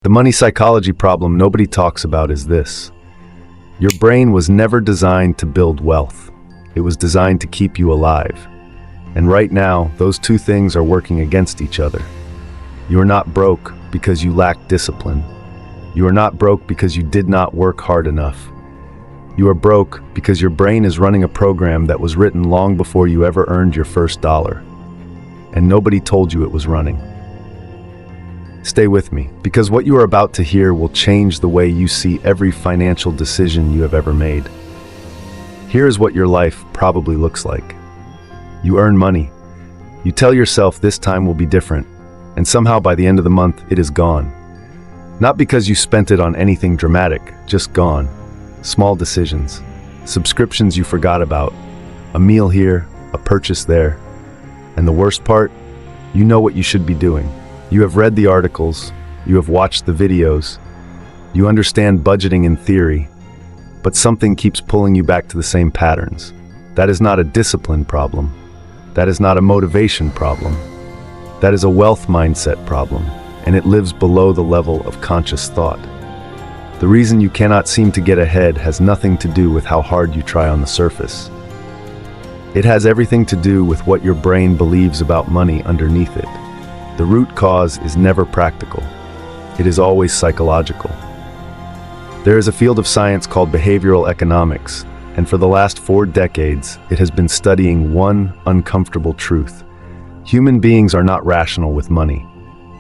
The money psychology problem nobody talks about is this. Your brain was never designed to build wealth. It was designed to keep you alive. And right now, those two things are working against each other. You are not broke because you lack discipline. You are not broke because you did not work hard enough. You are broke because your brain is running a program that was written long before you ever earned your first dollar. And nobody told you it was running. Stay with me, because what you are about to hear will change the way you see every financial decision you have ever made. Here is what your life probably looks like. You earn money. You tell yourself this time will be different, and somehow by the end of the month it is gone. Not because you spent it on anything dramatic, just gone. Small decisions, subscriptions you forgot about, a meal here, a purchase there. And the worst part, you know what you should be doing. You have read the articles, you have watched the videos, you understand budgeting in theory, but something keeps pulling you back to the same patterns. That is not a discipline problem. That is not a motivation problem. That is a wealth mindset problem, and it lives below the level of conscious thought. The reason you cannot seem to get ahead has nothing to do with how hard you try on the surface. It has everything to do with what your brain believes about money underneath it. The root cause is never practical. It is always psychological. There is a field of science called behavioral economics, and for the last 4 decades, it has been studying one uncomfortable truth. Human beings are not rational with money.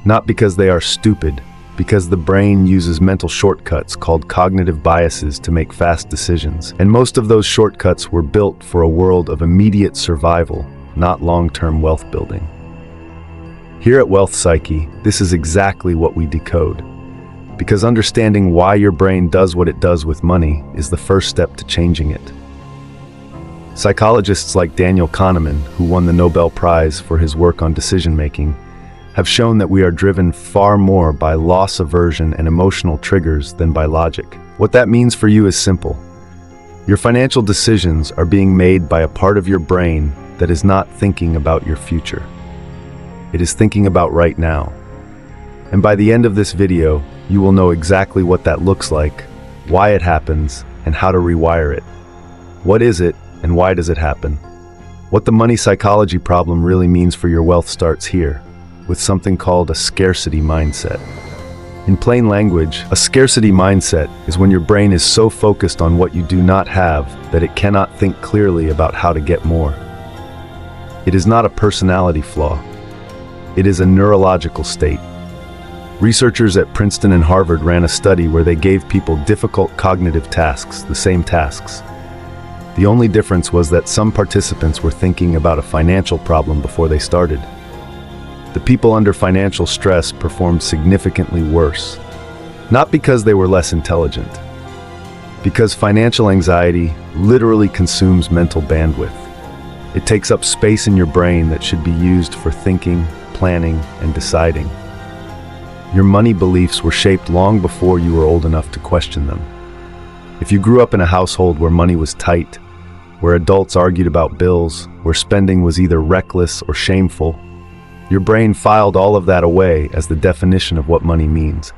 Not because they are stupid, because the brain uses mental shortcuts called cognitive biases to make fast decisions. And most of those shortcuts were built for a world of immediate survival, not long-term wealth building. Here at Wealth Psyche, this is exactly what we decode. Because understanding why your brain does what it does with money is the first step to changing it. Psychologists like Daniel Kahneman, who won the Nobel Prize for his work on decision-making, have shown that we are driven far more by loss aversion and emotional triggers than by logic. What that means for you is simple. Your financial decisions are being made by a part of your brain that is not thinking about your future. It is thinking about right now. And by the end of this video, you will know exactly what that looks like, why it happens, and how to rewire it. What is it, and why does it happen? What the money psychology problem really means for your wealth starts here, with something called a scarcity mindset. In plain language, a scarcity mindset is when your brain is so focused on what you do not have that it cannot think clearly about how to get more. It is not a personality flaw. It is a neurological state. Researchers at Princeton and Harvard ran a study where they gave people difficult cognitive tasks, the same tasks. The only difference was that some participants were thinking about a financial problem before they started. The people under financial stress performed significantly worse, not because they were less intelligent, because financial anxiety literally consumes mental bandwidth. It takes up space in your brain that should be used for thinking, planning, and deciding. Your money beliefs were shaped long before you were old enough to question them. If you grew up in a household where money was tight, where adults argued about bills, where spending was either reckless or shameful, your brain filed all of that away as the definition of what money means.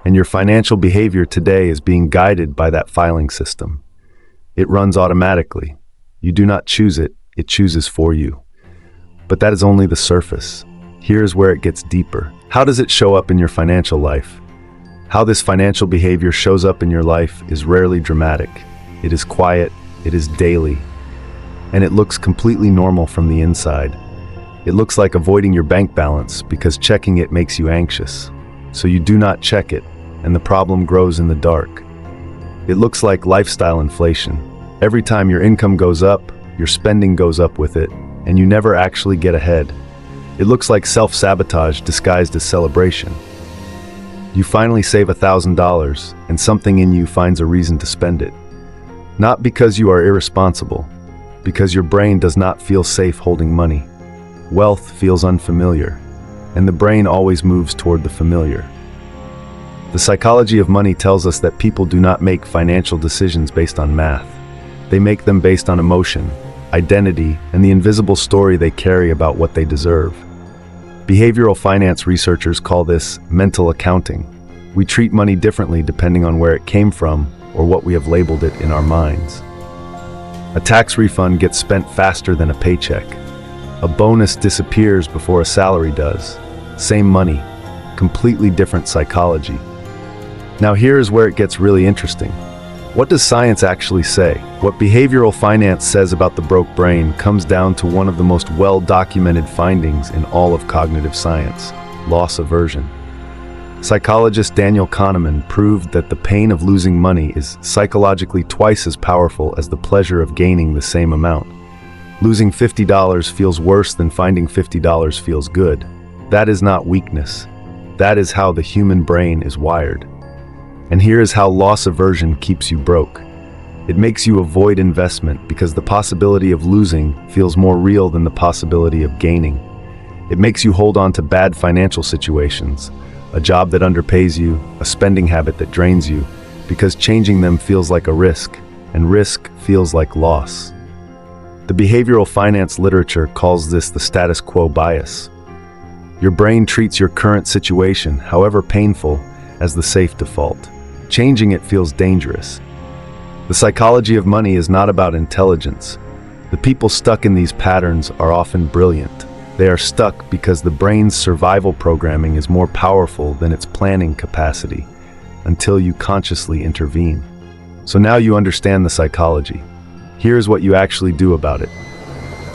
And your financial behavior today is being guided by that filing system. It runs automatically. You do not choose it, it chooses for you. But that is only the surface. Here's where it gets deeper. How does it show up in your financial life? How this financial behavior shows up in your life is rarely dramatic. It is quiet, it is daily, and it looks completely normal from the inside. It looks like avoiding your bank balance because checking it makes you anxious. So you do not check it, and the problem grows in the dark. It looks like lifestyle inflation. Every time your income goes up, your spending goes up with it, and you never actually get ahead. It looks like self-sabotage disguised as celebration. You finally save $1,000, and something in you finds a reason to spend it. Not because you are irresponsible, because your brain does not feel safe holding money. Wealth feels unfamiliar, and the brain always moves toward the familiar. The psychology of money tells us that people do not make financial decisions based on math. They make them based on emotion, identity, and the invisible story they carry about what they deserve. Behavioral finance researchers call this mental accounting. We treat money differently depending on where it came from or what we have labeled it in our minds. A tax refund gets spent faster than a paycheck. A bonus disappears before a salary does. Same money, completely different psychology. Now here is where it gets really interesting. What does science actually say? What behavioral finance says about the broke brain comes down to one of the most well-documented findings in all of cognitive science: loss aversion. Psychologist Daniel Kahneman proved that the pain of losing money is psychologically twice as powerful as the pleasure of gaining the same amount. Losing $50 feels worse than finding $50 feels good. That is not weakness. That is how the human brain is wired. And here is how loss aversion keeps you broke. It makes you avoid investment because the possibility of losing feels more real than the possibility of gaining. It makes you hold on to bad financial situations, a job that underpays you, a spending habit that drains you, because changing them feels like a risk, and risk feels like loss. The behavioral finance literature calls this the status quo bias. Your brain treats your current situation, however painful, as the safe default. Changing it feels dangerous. The psychology of money is not about intelligence. The people stuck in these patterns are often brilliant. They are stuck because the brain's survival programming is more powerful than its planning capacity, until you consciously intervene. So now you understand the psychology. Here's what you actually do about it.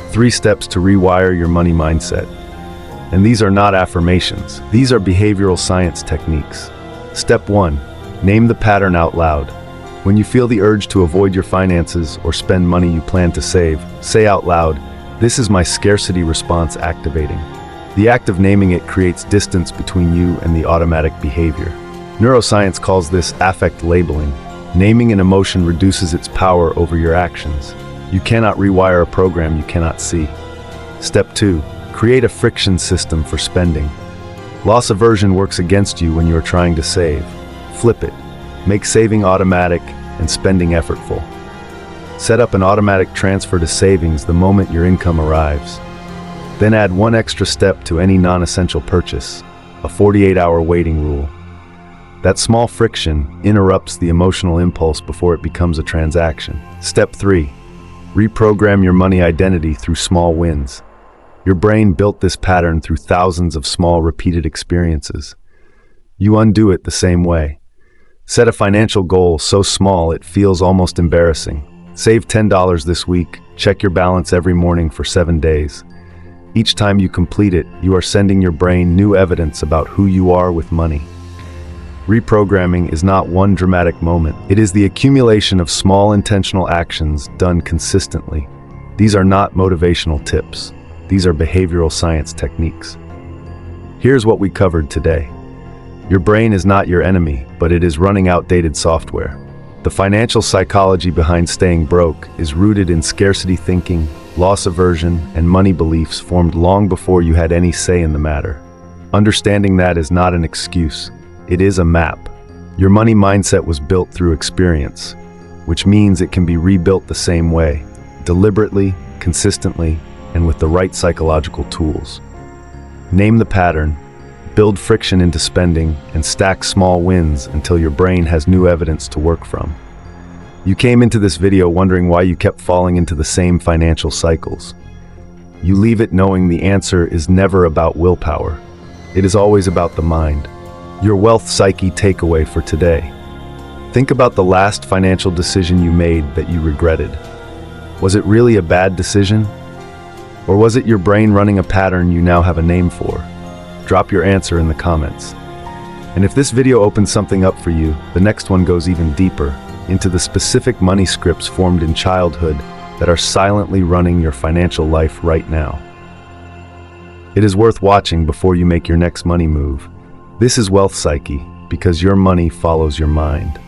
3 steps to rewire your money mindset. And these are not affirmations. These are behavioral science techniques. Step 1. Name the pattern out loud. When you feel the urge to avoid your finances or spend money you plan to save, say out loud, "This is my scarcity response activating." The act of naming it creates distance between you and the automatic behavior. Neuroscience calls this affect labeling. Naming an emotion reduces its power over your actions. You cannot rewire a program you cannot see. Step 2. Create a friction system for spending. Loss aversion works against you when you are trying to save. Flip it. Make saving automatic and spending effortful. Set up an automatic transfer to savings the moment your income arrives. Then add 1 extra step to any non-essential purchase, a 48-hour waiting rule. That small friction interrupts the emotional impulse before it becomes a transaction. Step 3. Reprogram your money identity through small wins. Your brain built this pattern through thousands of small repeated experiences. You undo it the same way. Set a financial goal so small it feels almost embarrassing. Save $10 this week. Check your balance every morning for 7 days. Each time you complete it, you are sending your brain new evidence about who you are with money. Reprogramming is not one dramatic moment. It is the accumulation of small intentional actions done consistently. These are not motivational tips. These are behavioral science techniques. Here's what we covered today. Your brain is not your enemy, but it is running outdated software. The financial psychology behind staying broke is rooted in scarcity thinking, loss aversion, and money beliefs formed long before you had any say in the matter. Understanding that is not an excuse. It is a map. Your money mindset was built through experience, which means it can be rebuilt the same way, deliberately, consistently, and with the right psychological tools. Name the pattern, build friction into spending, and stack small wins until your brain has new evidence to work from. You came into this video wondering why you kept falling into the same financial cycles. You leave it knowing the answer is never about willpower. It is always about the mind. Your Wealth Psyche takeaway for today. Think about the last financial decision you made that you regretted. Was it really a bad decision? Or was it your brain running a pattern you now have a name for? Drop your answer in the comments. And if this video opens something up for you, the next one goes even deeper, into the specific money scripts formed in childhood that are silently running your financial life right now. It is worth watching before you make your next money move. This is Wealth Psyche, because your money follows your mind.